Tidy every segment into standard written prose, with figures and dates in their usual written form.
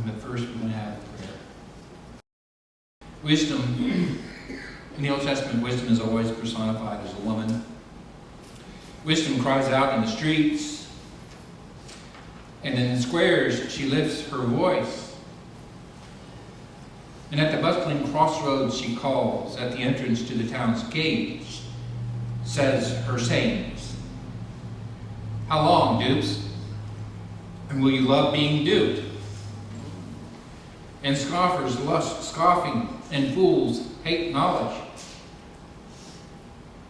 But first we're going to have prayer. Wisdom, in the Old Testament, wisdom is always personified as a woman. Wisdom cries out in the streets, and in the squares she lifts her voice. And at the bustling crossroads she calls, at the entrance to the town's gate, says her sayings. How long, dupes? And will you love being duped? And scoffers lust scoffing, and fools hate knowledge.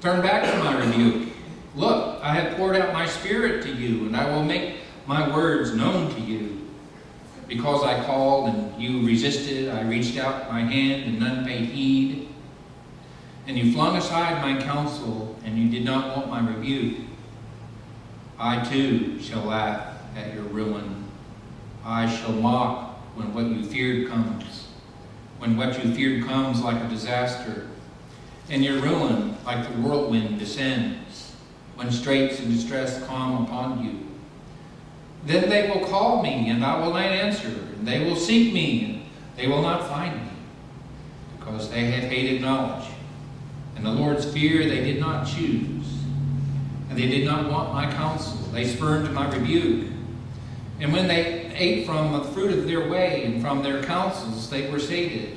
Turn back from my rebuke. Look, I have poured out my spirit to you, and I will make my words known to you. Because I called and you resisted, I reached out my hand and none paid heed. And you flung aside my counsel, and you did not want my rebuke. I too shall laugh at your ruin. I shall mock when what you feared comes. When what you feared comes like a disaster, and your ruin like the whirlwind descends. When straits and distress come upon you. Then they will call me, and I will not answer. And they will seek me, and they will not find me. Because they have hated knowledge. And the Lord's fear they did not choose. And they did not want my counsel. They spurned my rebuke. And when they ate from the fruit of their way, and from their counsels they were sated.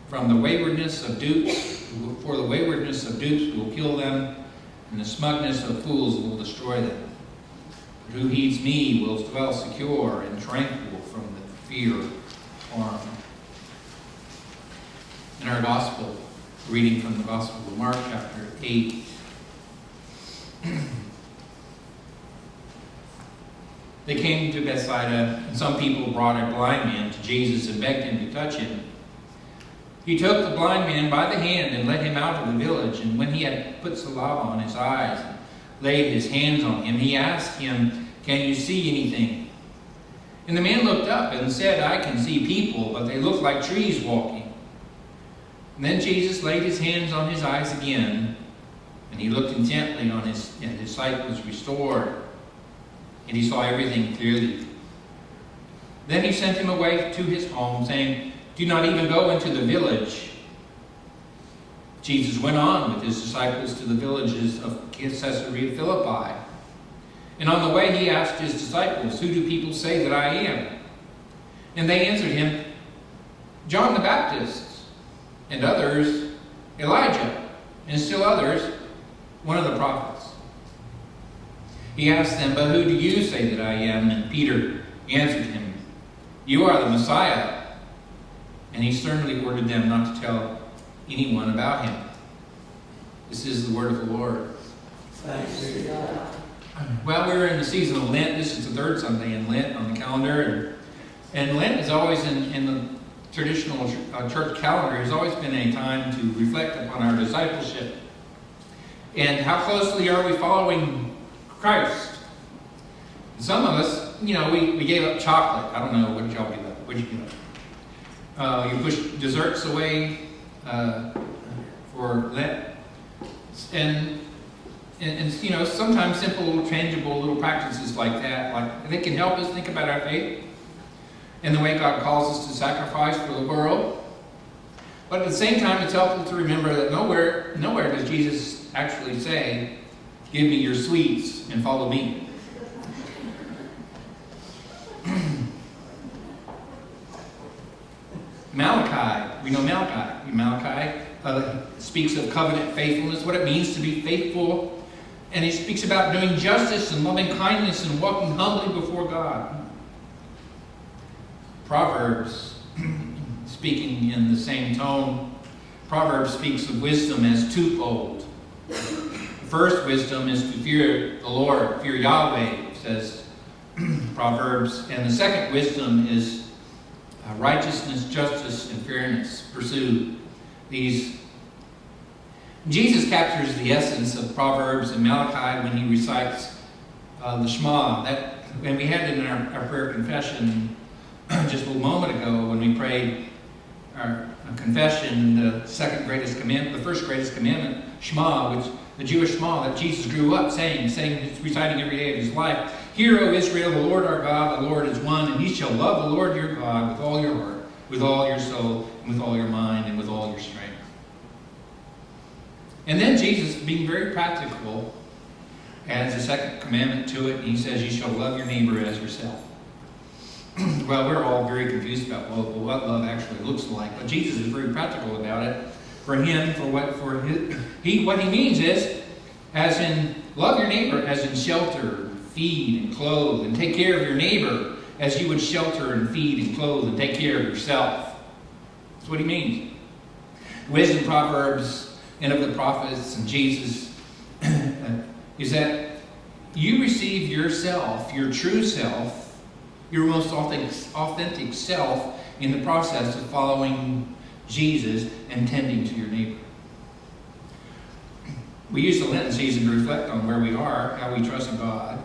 From the waywardness of dupes, for the waywardness of dupes will kill them, and the smugness of fools will destroy them. But who heeds me will dwell secure and tranquil from the fear of harm. In our gospel, reading from the Gospel of Mark, chapter 8. They came to Bethsaida, and some people brought a blind man to Jesus and begged him to touch him. He took the blind man by the hand and led him out of the village. And when he had put salve on his eyes and laid his hands on him, he asked him, "Can you see anything?" And the man looked up and said, "I can see people, but they look like trees walking." And then Jesus laid his hands on his eyes again, and he looked intently on and his sight was restored, and he saw everything clearly. Then he sent him away to his home, saying, "Do not even go into the village." Jesus went on with his disciples to the villages of Caesarea Philippi. And on the way he asked his disciples, "Who do people say that I am?" And they answered him, "John the Baptist, and others, Elijah, and still others, one of the prophets." He asked them, "But who do you say that I am?" And Peter answered him, "You are the Messiah." And he sternly ordered them not to tell anyone about him. This is the word of the Lord. Thanks be to God. Well, we're in the season of Lent. This is the third Sunday in Lent on the calendar. And Lent is always, in the traditional church calendar, has always been a time to reflect upon our discipleship. And how closely are we following Christ? Some of us, we gave up chocolate. I don't know, what did y'all give up? What did you give up? You push desserts away for Lent. And sometimes simple, tangible little practices like that, they can help us think about our faith and the way God calls us to sacrifice for the world. But at the same time, it's helpful to remember that nowhere does Jesus actually say, "Give me your sweets and follow me." Malachi, we know Malachi. Malachi speaks of covenant faithfulness, what it means to be faithful. And he speaks about doing justice and loving kindness and walking humbly before God. Proverbs, speaking in the same tone, Proverbs speaks of wisdom as twofold. The first wisdom is to fear the Lord, fear Yahweh, says Proverbs. And the second wisdom is righteousness, justice, and fairness. Pursue these. Jesus captures the essence of Proverbs and Malachi when he recites the Shema. And we had it in our prayer confession just a little moment ago when we prayed our confession, the second greatest commandment, the first greatest commandment, Shema, which the Jewish Shema that Jesus grew up saying, reciting every day of his life. Hear, O Israel, the Lord our God, the Lord is one, and ye shall love the Lord your God with all your heart, with all your soul, and with all your mind, and with all your strength. And then Jesus, being very practical, adds a second commandment to it. He says, you shall love your neighbor as yourself. Well, we're all very confused about what love actually looks like. But Jesus is very practical about it. For him, what he means is, as in love your neighbor, as in shelter, feed, and clothe, and take care of your neighbor as you would shelter and feed and clothe and take care of yourself. That's what he means. Wisdom, Proverbs, and of the prophets and Jesus is that you receive yourself, your true self, your most authentic self in the process of following Jesus and tending to your neighbor. We use the Lenten season to reflect on where we are, how we trust in God,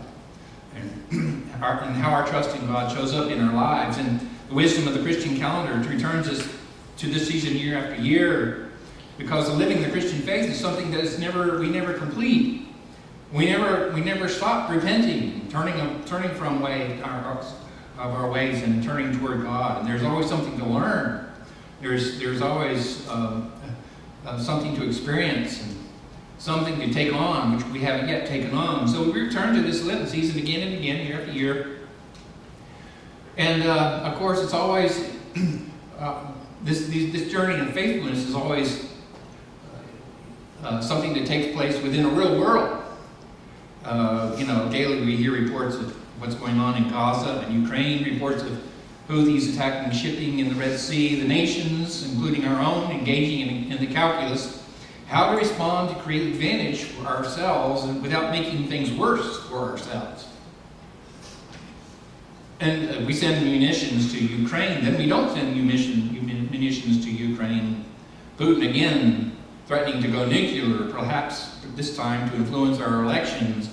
and how our trust in God shows up in our lives. And the wisdom of the Christian calendar returns us to this season year after year, because living the Christian faith is something that we never complete. We never stop repenting, turning from our ways and turning toward God. And there's always something to learn. There's always something to experience and something to take on, which we haven't yet taken on. So we return to this Lenten season again and again, year after year. And of course, it's always this journey of faithfulness is always something that takes place within a real world. Daily we hear reports of what's going on in Gaza and Ukraine, reports of Houthis attacking shipping in the Red Sea, the nations, including our own, engaging in the calculus, how to respond to create advantage for ourselves and without making things worse for ourselves. And we send munitions to Ukraine, then we don't send munitions to Ukraine. Putin again threatening to go nuclear, perhaps this time to influence our elections.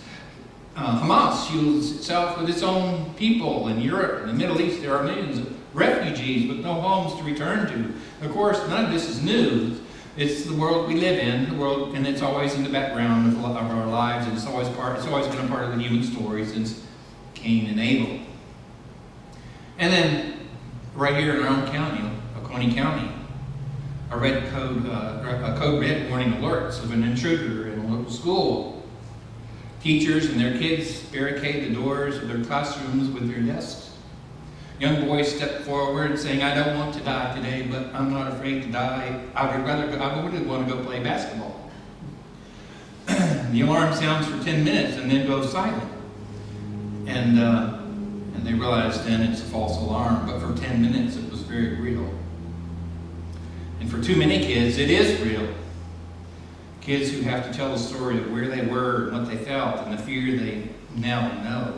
Hamas shields itself with its own people in Europe and the Middle East. There are millions of refugees with no homes to return to. Of course, none of this is new. It's the world we live in, and it's always in the background of our lives, and it's always been a part of the human story since Cain and Abel. And then, right here in our own county, Oconee County, a code red warning alerts of an intruder in a local school. Teachers and their kids barricade the doors of their classrooms with their desks. Young boys step forward saying, I don't want to die today, but I'm not afraid to die. I would want to go play basketball. The alarm sounds for 10 minutes and then goes silent. And they realize then it's a false alarm, but for 10 minutes it was very real. And for too many kids, it is real. Kids who have to tell the story of where they were and what they felt and the fear they now know.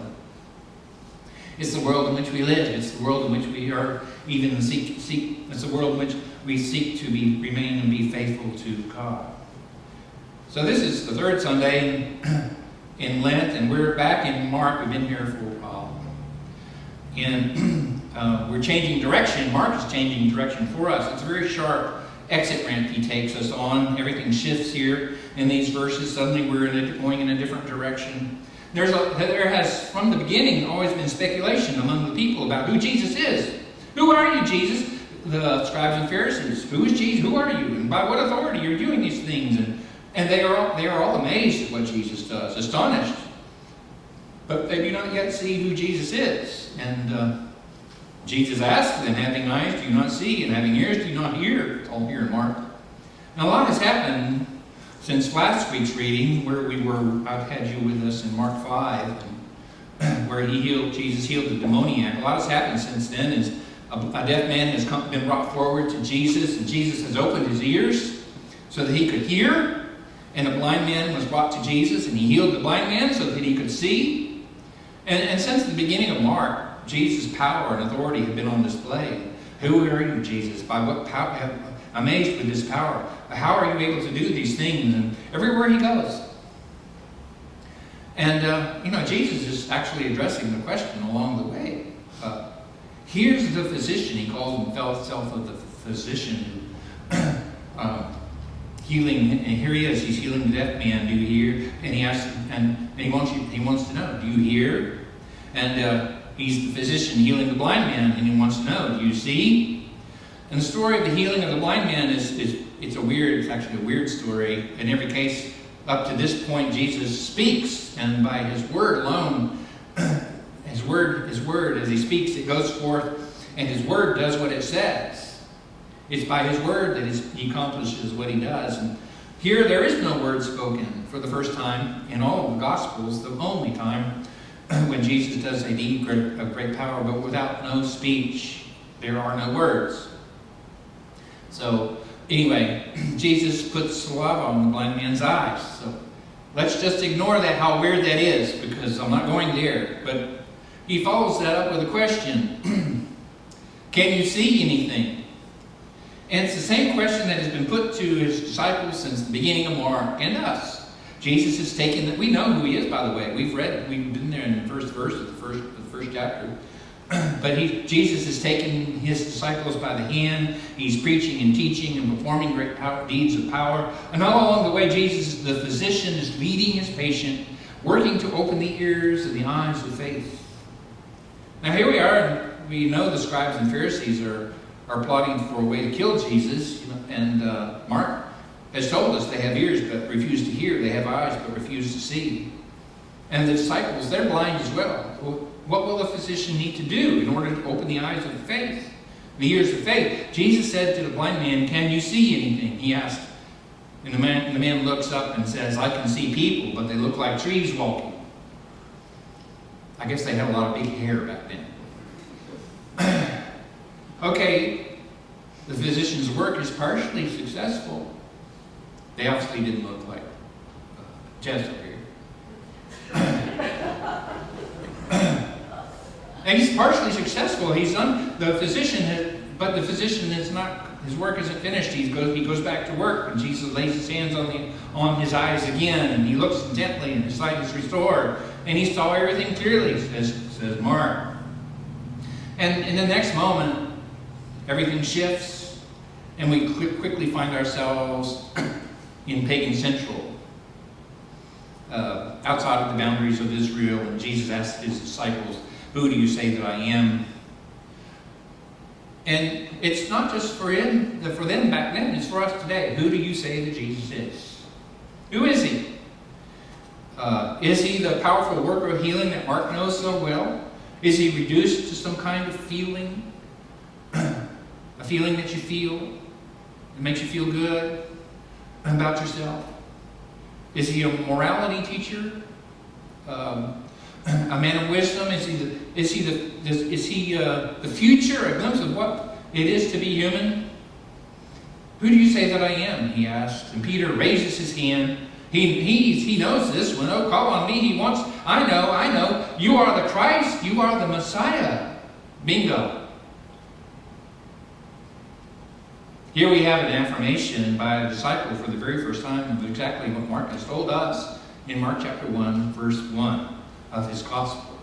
It's the world in which we live. It's the world in which we are even seek. It's the world in which we seek to remain and be faithful to God. So this is the third Sunday in Lent, and we're back in Mark. We've been here for a while. And we're changing direction. Mark is changing direction for us. It's a very sharp exit ramp he takes us on. Everything shifts here in these verses. Suddenly we're going in a different direction. There has, from the beginning, always been speculation among the people about who Jesus is. Who are you, Jesus? The scribes and Pharisees. Who is Jesus? Who are you? And by what authority are you doing these things? And they are all amazed at what Jesus does, astonished. But they do not yet see who Jesus is. And Jesus asks them, having eyes do you not see, and having ears do you not hear? It's all here in Mark. Now a lot has happened since last week's reading, where I've had you with us in Mark 5, where Jesus healed the demoniac. A lot has happened since then. As a deaf man has been brought forward to Jesus, and Jesus has opened his ears so that he could hear. And a blind man was brought to Jesus, and he healed the blind man so that he could see. And since the beginning of Mark, Jesus' power and authority have been on display. Who are you, Jesus? By what power? Amazed with this power. How are you able to do these things? And everywhere he goes. And, Jesus is actually addressing the question along the way. Here's the physician. He calls himself the physician. Healing, and here he is. He's healing the deaf man. Do you hear? And he asks, and he wants to know, do you hear? And he's the physician healing the blind man, and he wants to know, do you see? And the story of the healing of the blind man it's actually a weird story. In every case, up to this point, Jesus speaks, and by his word alone, his word, as he speaks, it goes forth, and his word does what it says. It's by his word that he accomplishes what he does. And here, there is no word spoken for the first time in all of the Gospels, the only time when Jesus does a deed of great power, but without no speech. There are no words. So, anyway, Jesus puts saliva on the blind man's eyes. So, let's just ignore that, how weird that is, because I'm not going there. But he follows that up with a question. Can you see anything? And it's the same question that has been put to his disciples since the beginning of Mark and us. Jesus has taken that. We know who he is, by the way. We've been there in the first verse of the first chapter. But Jesus has taken his disciples by the hand. He's preaching and teaching and performing great deeds of power. And all along the way, Jesus, the physician, is leading his patient, working to open the ears and the eyes of faith. Now here we are, and we know the scribes and Pharisees are plotting for a way to kill Jesus. And Mark has told us they have ears but refuse to hear. They have eyes but refuse to see. And the disciples, they're blind as well. What will a physician need to do in order to open the eyes of faith, the ears of faith? Jesus said to the blind man, can you see anything? He asked. And the man looks up and says, I can see people, but they look like trees walking. I guess they had a lot of big hair back then. Okay, the physician's work is partially successful. They obviously didn't look like Jess over here. And he's partially successful. He's done the physician, but the physician is not. His work isn't finished. He goes back to work, and Jesus lays his hands on his eyes again, and he looks intently, and his sight is restored, and he saw everything clearly. Says Mark. And in the next moment, everything shifts, and we quickly find ourselves in pagan Central, outside of the boundaries of Israel, and Jesus asked his disciples, who do you say that I am? And it's not just for them back then, it's for us today. Who do you say that Jesus is? Who is he? Is he the powerful worker of healing that Mark knows so well? Is he reduced to some kind of feeling? A feeling that you feel? It makes you feel good about yourself? Is he a morality teacher? A man of wisdom? Is he the future? A glimpse of what it is to be human? Who do you say that I am? He asked. And Peter raises his hand. He knows this one. Oh, call on me. I know. You are the Christ. You are the Messiah. Bingo. Here we have an affirmation by a disciple for the very first time of exactly what Mark has told us in Mark chapter 1, verse 1 of his gospel.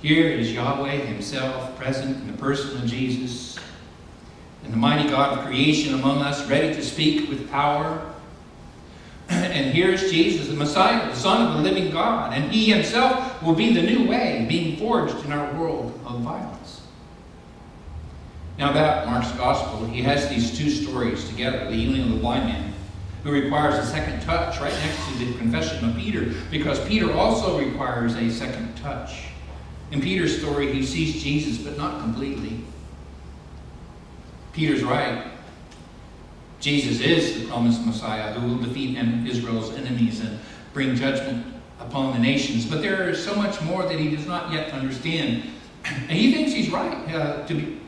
Here is Yahweh himself present in the person of Jesus, and the mighty God of creation among us, ready to speak with power. And here's Jesus, the Messiah, the Son of the living God, and he himself will be the new way being forged in our world of violence. Now about Mark's gospel, he has these two stories together, the healing of the blind man, who requires a second touch right next to the confession of Peter, because Peter also requires a second touch. In Peter's story, he sees Jesus, but not completely. Peter's right. Jesus is the promised Messiah who will defeat Israel's enemies and bring judgment upon the nations. But there is so much more that he does not yet understand. And he thinks he's right,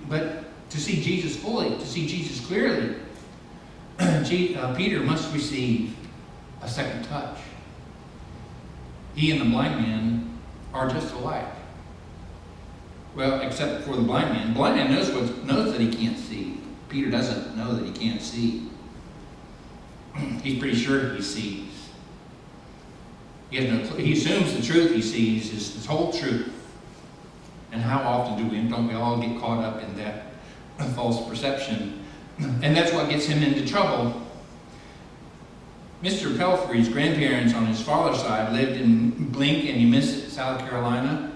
but to see Jesus fully, to see Jesus clearly, Peter must receive a second touch. He and the blind man are just alike. Well, except for the blind man. The blind man knows that he can't see. Peter doesn't know that he can't see. He's pretty sure he sees. He has no clue. He assumes the truth he sees is the whole truth. And how often don't we all get caught up in that false perception? And that's what gets him into trouble. Mr. Pelfrey's grandparents on his father's side lived in blink and you miss it South Carolina.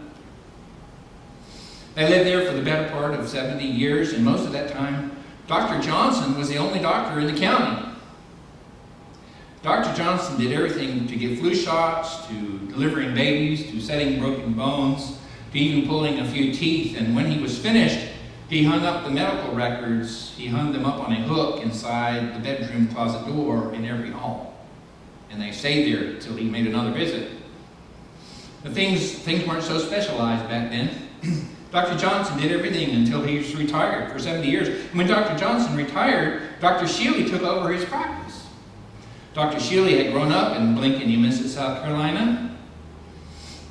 They lived there for the better part of 70 years, and most of that time, Dr. Johnson was the only doctor in the county. Dr. Johnson did everything to give flu shots, to delivering babies, to setting broken bones, to even pulling a few teeth. And when he was finished, he hung up the medical records. He hung them up on a hook inside the bedroom closet door in every home. And they stayed there until he made another visit. But things weren't so specialized back then. Dr. Johnson did everything until he was retired for 70 years. And when Dr. Johnson retired, Dr. Shealy took over his practice. Dr. Shealy had grown up in Lincoln, South Carolina,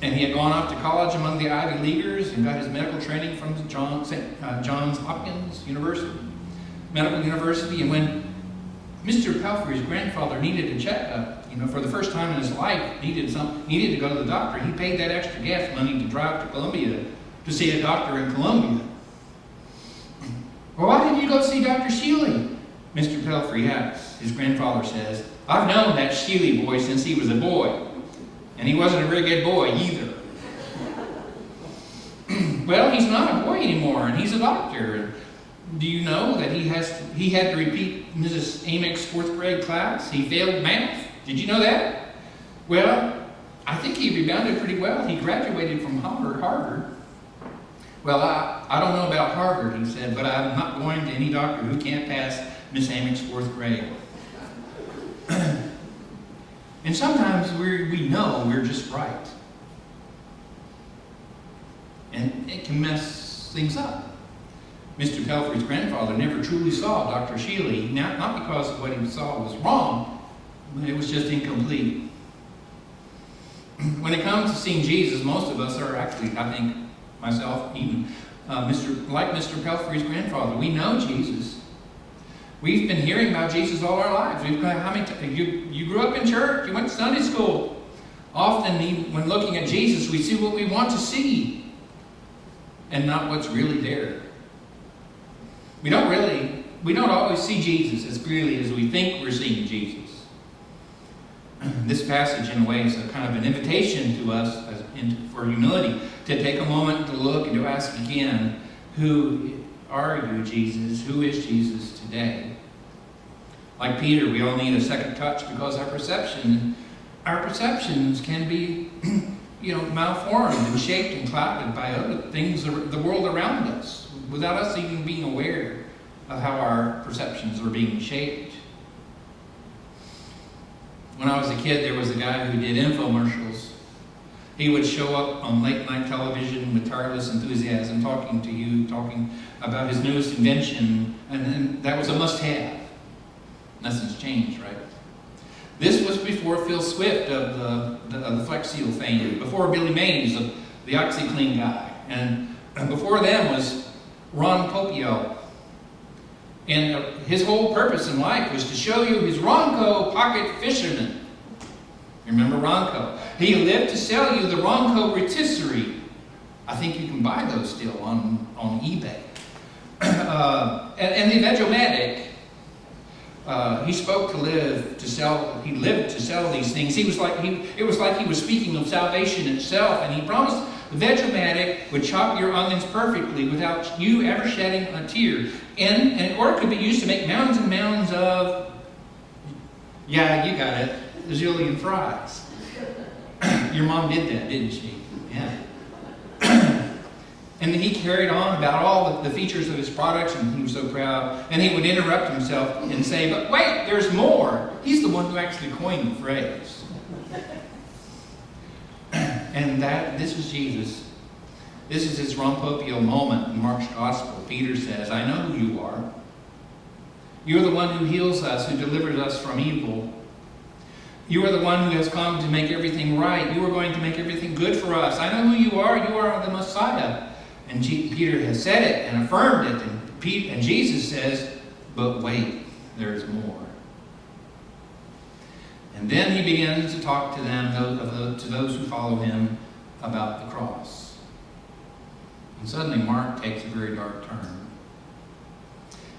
and he had gone off to college among the Ivy Leaguers and got his medical training from Johns Hopkins Medical University. And when Mr. Pelfrey's grandfather needed a checkup, for the first time in his life, needed to go to the doctor, he paid that extra gas money to drive to Columbia to see a doctor in Columbia. Well, why didn't you go see Dr. Shealy? Mr. Pelfrey asks. His grandfather says, I've known that Shealy boy since he was a boy. And he wasn't a very good boy either. Well, he's not a boy anymore, and he's a doctor. Do you know that he had to repeat Mrs. Amick's 4th grade class? He failed math. Did you know that? Well, I think he rebounded pretty well. He graduated from Harvard. Well, I don't know about Harvard, he said, but I'm not going to any doctor who can't pass Miss Amick's 4th grade. And sometimes we know we're just right. And it can mess things up. Mr. Pelfrey's grandfather never truly saw Dr. Shealy, not because what he saw was wrong, but it was just incomplete. When it comes to seeing Jesus, most of us are actually, I think, myself even, like Mr. Pelfrey's grandfather, we know Jesus. We've been hearing about Jesus all our lives. You grew up in church, you went to Sunday school. Often, when looking at Jesus, we see what we want to see and not what's really there. We don't always see Jesus as clearly as we think we're seeing Jesus. This passage, in a way, is a kind of an invitation to us for humility, to take a moment to look and to ask again, who are you, Jesus? Who is Jesus today? Like Peter, we all need a second touch because our perceptions can be, malformed and shaped and clouded by other things, the world around us, without us even being aware of how our perceptions are being shaped. When I was a kid, there was a guy who did infomercials. He would show up on late night television with tireless enthusiasm, talking about his newest invention, and that was a must-have. Nothing's changed, right? This was before Phil Swift of the Flex Seal fame, before Billy Mays of the OxyClean guy, and before them was Ron Popeil. And his whole purpose in life was to show you his Ronco pocket fisherman. Remember Ronco? He lived to sell you the Ronco rotisserie. I think you can buy those still on eBay. And the Vegomatic. He spoke to live to sell. He lived to sell these things. It was like he was speaking of salvation itself, and he promised the Vegomatic would chop your onions perfectly without you ever shedding a tear, or it could be used to make mounds and mounds of, yeah, you got it, zillion fries. Your mom did that, didn't she? Yeah. And he carried on about all the features of his products, and he was so proud. And he would interrupt himself and say, but wait, there's more. He's the one who actually coined the phrase. And this is Jesus. This is his Ron Popeil moment in Mark's Gospel. Peter says, I know who you are. You're the one who heals us, who delivers us from evil. You are the one who has come to make everything right. You are going to make everything good for us. I know who you are. You are the Messiah. And Peter has said it and affirmed it. And Jesus says, but wait, there's more. And then he begins to talk to them, to those who follow him, about the cross. And suddenly Mark takes a very dark turn.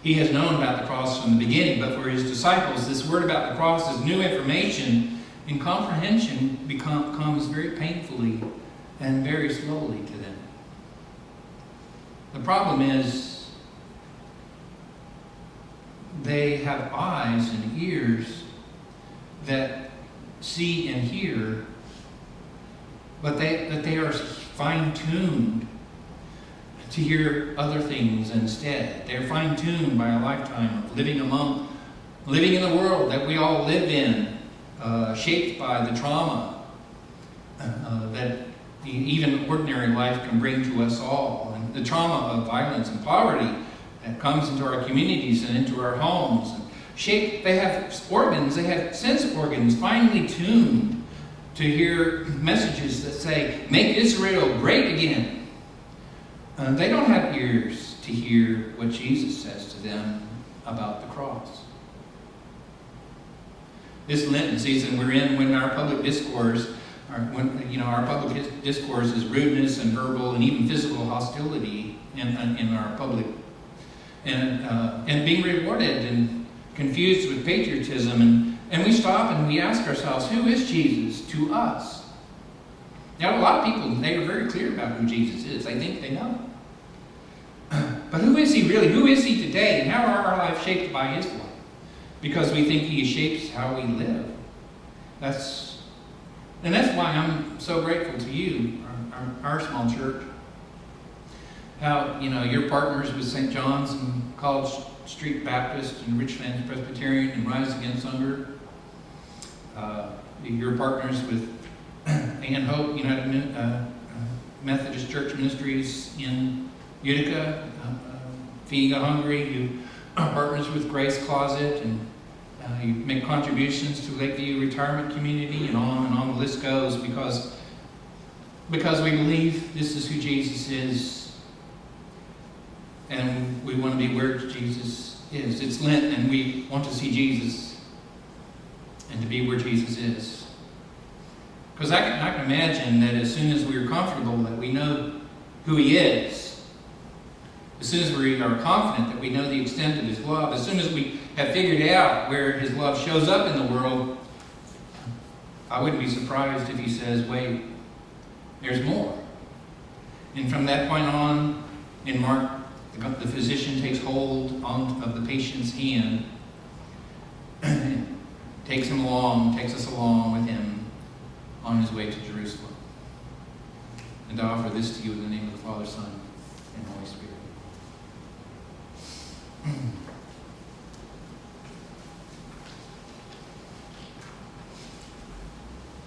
He has known about the cross from the beginning, but for his disciples, this word about the cross is new information, and comprehension becomes very painfully and very slowly to them. The problem is they have eyes and ears that see and hear, but they are fine-tuned to hear other things instead. They're fine-tuned by a lifetime of living in the world that we all live in, shaped by the trauma that even ordinary life can bring to us all, and the trauma of violence and poverty that comes into our communities and into our homes. And they have organs, they have sense organs finely tuned to hear messages that say, "Make Israel great again." They don't have ears to hear what Jesus says to them about the cross. This Lenten season we're in, when our public discourse, our public discourse is rudeness and verbal and even physical hostility in our public, and being rewarded and confused with patriotism, and we stop and we ask ourselves, who is Jesus to us? Now, a lot of people, they are very clear about who Jesus is. They think they know. But who is he really? Who is he today? And how are our lives shaped by his life? Because we think he shapes how we live. That's why I'm so grateful to you, our small church. How, you're partners with St. John's and College Street Baptist and Richlands Presbyterian and Rise Against Hunger. You're partners with Ann Hope United Methodist Church Ministries in Utica, Feeding the Hungry. You are partners with Grace Closet, and you make contributions to Lakeview Retirement Community, and on the list goes, because we believe this is who Jesus is, and we want to be where Jesus is. It's Lent, and we want to see Jesus and to be where Jesus is. Because I can imagine that as soon as we're comfortable that we know who he is, as soon as we are confident that we know the extent of his love, as soon as we have figured out where his love shows up in the world, I wouldn't be surprised if he says, wait, there's more. And from that point on, in Mark, the physician takes hold of the patient's hand, takes us along with him on his way to Jerusalem. And I offer this to you in the name of the Father, Son, and Holy Spirit.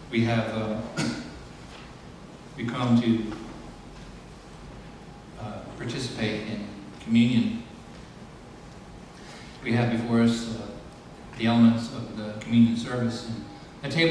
We have come to participate in communion. We have before us the elements of the communion service, and a table